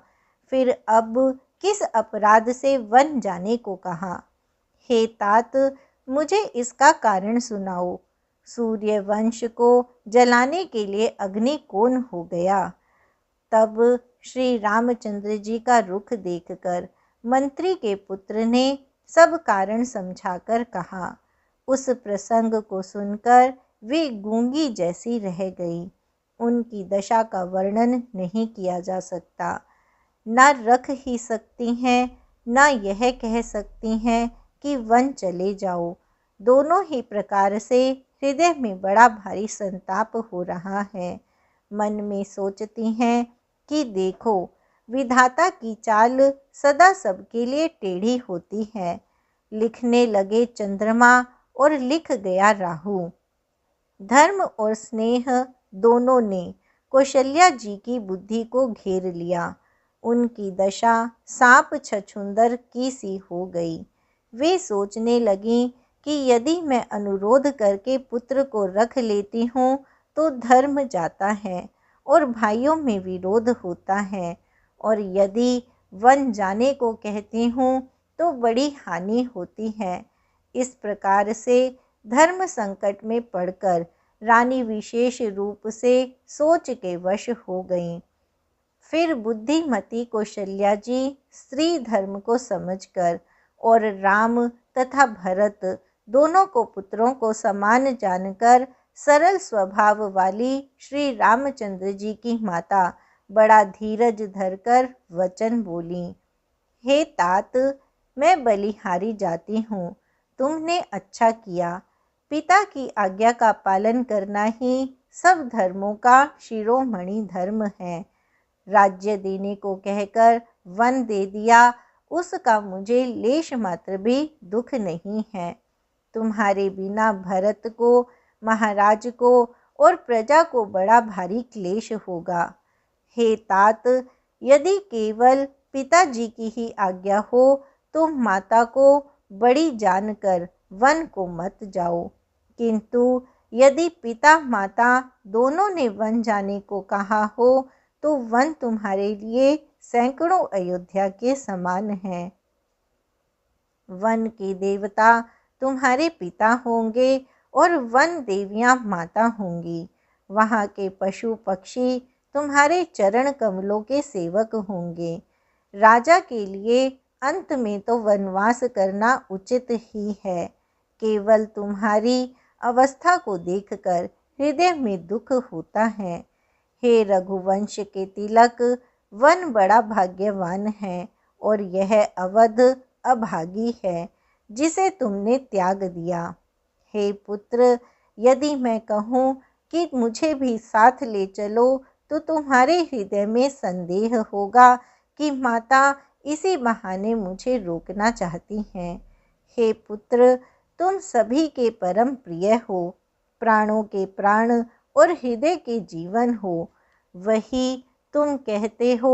फिर अब किस अपराध से वन जाने को कहा। हे तात, मुझे इसका कारण सुनाओ। सूर्य वंश को जलाने के लिए अग्नि कौन हो गया? तब श्री रामचंद्र जी का रुख देखकर मंत्री के पुत्र ने सब कारण समझाकर कहा। उस प्रसंग को सुनकर वे गूंगी जैसी रह गई। उनकी दशा का वर्णन नहीं किया जा सकता। न रख ही सकती हैं, न यह कह सकती हैं कि वन चले जाओ। दोनों ही प्रकार से हृदय में बड़ा भारी संताप हो रहा है। मन में सोचती हैं कि देखो, विधाता की चाल सदा सबके लिए टेढ़ी होती है। लिखने लगे चंद्रमा और लिख गया राहु। धर्म और स्नेह दोनों ने कौशल्या जी की बुद्धि को घेर लिया। उनकी दशा सांप छछूंदर की सी हो गई। वे सोचने लगीं कि यदि मैं अनुरोध करके पुत्र को रख लेती हूँ तो धर्म जाता है और भाइयों में विरोध होता है, और यदि वन जाने को कहती हूँ तो बड़ी हानि होती है। इस प्रकार से धर्म संकट में पड़कर रानी विशेष रूप से सोच के वश हो गईं। फिर बुद्धिमती कौशल्या जी स्त्री धर्म को समझकर और राम तथा भरत दोनों को पुत्रों को समान जानकर सरल स्वभाव वाली श्री रामचंद्र जी की माता बड़ा धीरज धरकर वचन बोली, हे तात, मैं बलिहारी जाती हूँ। तुमने अच्छा किया। पिता की आज्ञा का पालन करना ही सब धर्मों का शिरोमणि धर्म है। राज्य देने को कहकर वन दे दिया, उसका मुझे लेश मात्र भी दुख नहीं है। तुम्हारे बिना भरत को, महाराज को और प्रजा को बड़ा भारी क्लेश होगा। हे तात, यदि केवल पिताजी की ही आज्ञा हो तो माता को बड़ी जानकर वन को मत जाओ, किंतु यदि पिता माता दोनों ने वन जाने को कहा हो तो वन तुम्हारे लिए सैकड़ों अयोध्या के समान है। वन के देवता तुम्हारे पिता होंगे और वन देवियां माता होंगी। वहाँ के पशु पक्षी तुम्हारे चरण कमलों के सेवक होंगे। राजा के लिए अंत में तो वनवास करना उचित ही है। केवल तुम्हारी अवस्था को देखकर हृदय में दुख होता है। हे रघुवंश के तिलक, वन बड़ा भाग्यवान है और यह अवध अभागी है जिसे तुमने त्याग दिया। हे पुत्र, यदि मैं कहूँ कि मुझे भी साथ ले चलो तो तुम्हारे हृदय में संदेह होगा कि माता इसी बहाने मुझे रोकना चाहती हैं। हे पुत्र, तुम सभी के परम प्रिय हो, प्राणों के प्राण और हृदय के जीवन हो। वही तुम कहते हो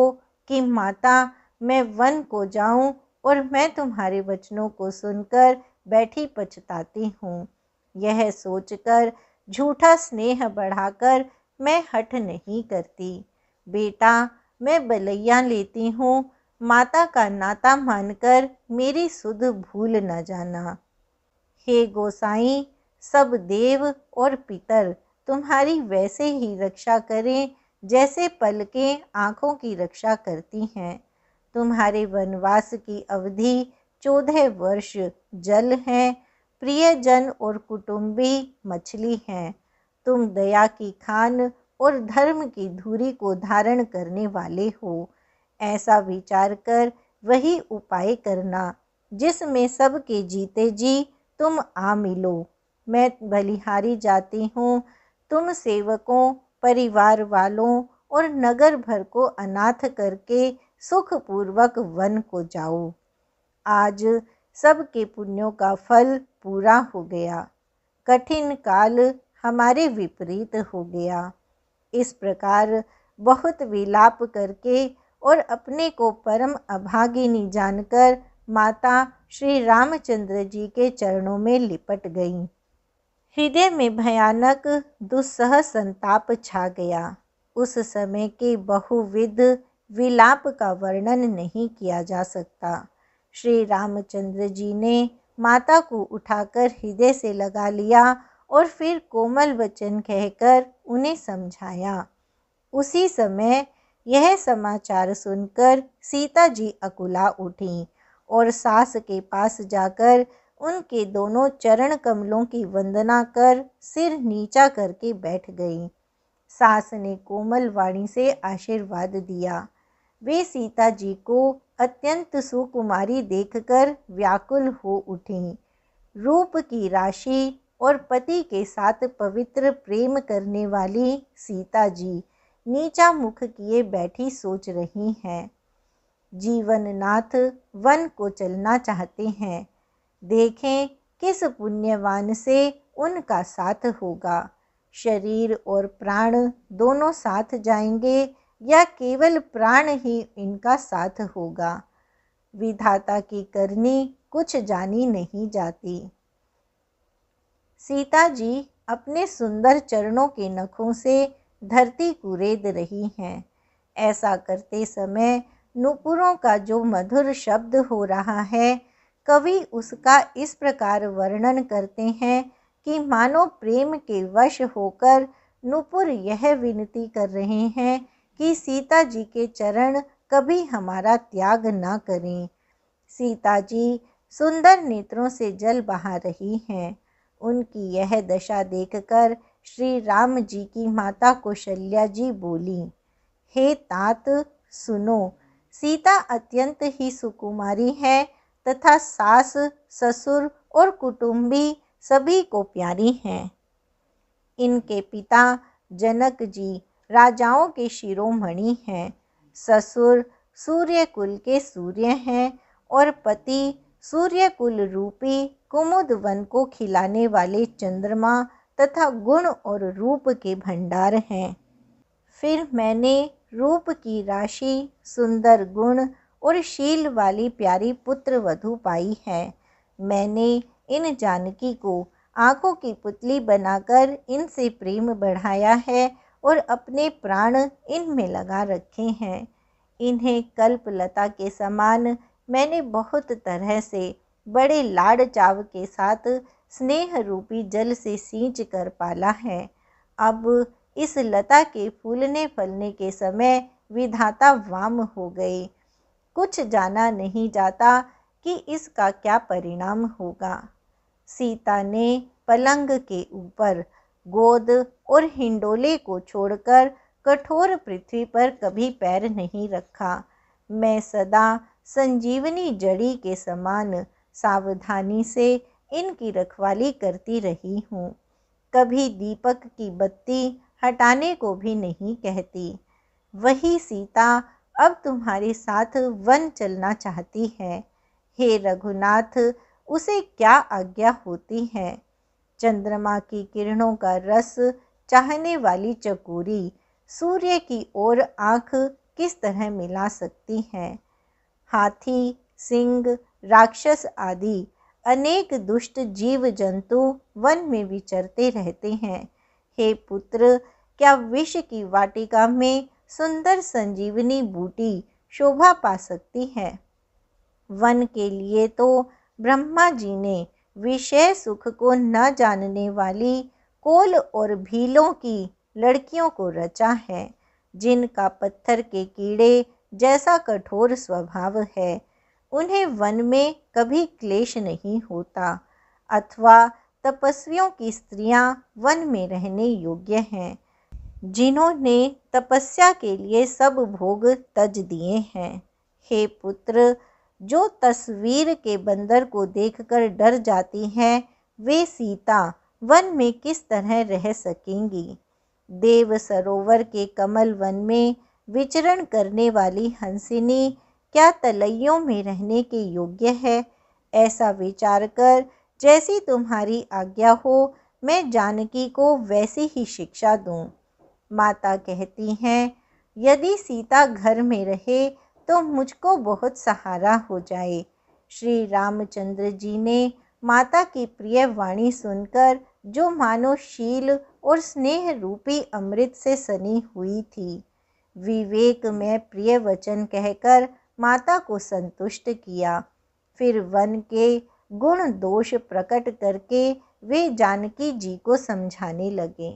कि माता, मैं वन को जाऊं, और मैं तुम्हारे वचनों को सुनकर बैठी पछताती हूँ। यह सोचकर झूठा स्नेह बढ़ाकर मैं हठ नहीं करती। बेटा, मैं बलैया लेती हूँ, माता का नाता मानकर मेरी सुध भूल न जाना। हे गोसाई, सब देव और पितर तुम्हारी वैसे ही रक्षा करें जैसे पलकें आँखों की रक्षा करती हैं। तुम्हारे वनवास की अवधि 14 वर्ष जल है, प्रियजन और कुटुंबी मछली हैं। तुम दया की खान और धर्म की धुरी को धारण करने वाले हो। ऐसा विचार कर वही उपाय करना जिसमें सबके जीते जी तुम आ मिलो। मैं बलिहारी जाती हूँ। तुम सेवकों, परिवार वालों और नगर भर को अनाथ करके सुखपूर्वक वन को जाओ। आज सबके पुण्यों का फल पूरा हो गया। कठिन काल हमारे विपरीत हो गया। इस प्रकार बहुत विलाप करके और अपने को परम अभागिनी जानकर माता श्री रामचंद्र जी के चरणों में लिपट गईं। हृदय में भयानक दुस्सह संताप छा गया। उस समय के बहुविध विलाप का वर्णन नहीं किया जा सकता। श्री रामचंद्र जी ने माता को उठाकर हृदय से लगा लिया और फिर कोमल वचन कहकर उन्हें समझाया। उसी समय यह समाचार सुनकर सीता जी अकुला उठीं और सास के पास जाकर उनके दोनों चरण कमलों की वंदना कर सिर नीचा करके बैठ गईं। सास ने कोमल वाणी से आशीर्वाद दिया। वे सीता जी को अत्यंत सुकुमारी देखकर व्याकुल हो उठीं। रूप की राशि और पति के साथ पवित्र प्रेम करने वाली सीता जी नीचा मुख किए बैठी सोच रही हैं। जीवननाथ वन को चलना चाहते हैं। देखें किस पुण्यवान से उनका साथ होगा। शरीर और प्राण दोनों साथ जाएंगे या केवल प्राण ही इनका साथ होगा। विधाता की करनी कुछ जानी नहीं जाती। सीता जी अपने सुंदर चरणों के नखों से धरती कुरेद रही हैं। ऐसा करते समय नूपुरों का जो मधुर शब्द हो रहा है, कवि उसका इस प्रकार वर्णन करते हैं कि मानो प्रेम के वश होकर नूपुर यह विनती कर रहे हैं कि सीता जी के चरण कभी हमारा त्याग ना करें। सीता जी सुंदर नेत्रों से जल बहा रही हैं। उनकी यह दशा देखकर श्री राम जी की माता कौशल्या जी बोली, हे तात सुनो, सीता अत्यंत ही सुकुमारी है तथा सास ससुर और कुटुंबी सभी को प्यारी हैं। इनके पिता जनक जी राजाओं के शिरोमणि हैं, ससुर सूर्य कुल के सूर्य हैं और पति सूर्य कुल रूपी कुमुद वन को खिलाने वाले चंद्रमा तथा गुण और रूप के भंडार हैं। फिर मैंने रूप की राशि, सुंदर गुण और शील वाली प्यारी पुत्र वधू पाई है। मैंने इन जानकी को आंखों की पुतली बनाकर इनसे प्रेम बढ़ाया है और अपने प्राण इनमें लगा रखे हैं। इन्हें कल्पलता के समान मैंने बहुत तरह से बड़े लाड चाव के साथ स्नेह रूपी जल से सींच कर पाला है। अब इस लता के फूलने फलने के समय विधाता वाम हो गए। कुछ जाना नहीं जाता कि इसका क्या परिणाम होगा। सीता ने पलंग के ऊपर गोद और हिंडोले को छोड़कर कठोर पृथ्वी पर कभी पैर नहीं रखा। मैं सदा संजीवनी जड़ी के समान सावधानी से इनकी रखवाली करती रही हूँ। कभी दीपक की बत्ती हटाने को भी नहीं कहती। वही सीता अब तुम्हारे साथ वन चलना चाहती है। हे रघुनाथ, उसे क्या आज्ञा होती है। चंद्रमा की किरणों का रस चाहने वाली चकोरी सूर्य की ओर आँख किस तरह मिला सकती है। हाथी, सिंह, राक्षस आदि अनेक दुष्ट जीव जंतु वन में विचरते रहते हैं। हे पुत्र, क्या विष की वाटिका में सुंदर संजीवनी बूटी शोभा पा सकती है। वन के लिए तो ब्रह्मा जी ने विषय सुख को न जानने वाली कोल और भीलों की लड़कियों को रचा है, जिनका पत्थर के कीड़े जैसा कठोर स्वभाव है। उन्हें वन में कभी क्लेश नहीं होता, अथवा तपस्वियों की स्त्रियां वन में रहने योग्य हैं, जिन्होंने तपस्या के लिए सब भोग तज दिए हैं। हे पुत्र, जो तस्वीर के बंदर को देखकर डर जाती हैं, वे सीता वन में किस तरह रह सकेंगी। देव सरोवर के कमल वन में विचरण करने वाली हंसिनी क्या तलैयों में रहने के योग्य है। ऐसा विचार कर जैसी तुम्हारी आज्ञा हो, मैं जानकी को वैसी ही शिक्षा दूं। माता कहती हैं, यदि सीता घर में रहे तो मुझको बहुत सहारा हो जाए। श्री रामचंद्र जी ने माता की प्रिय वाणी सुनकर जो मानो शील और स्नेह रूपी अमृत से सनी हुई थी, विवेक में प्रिय वचन कहकर माता को संतुष्ट किया। फिर वन के गुण दोष प्रकट करके वे जानकी जी को समझाने लगे।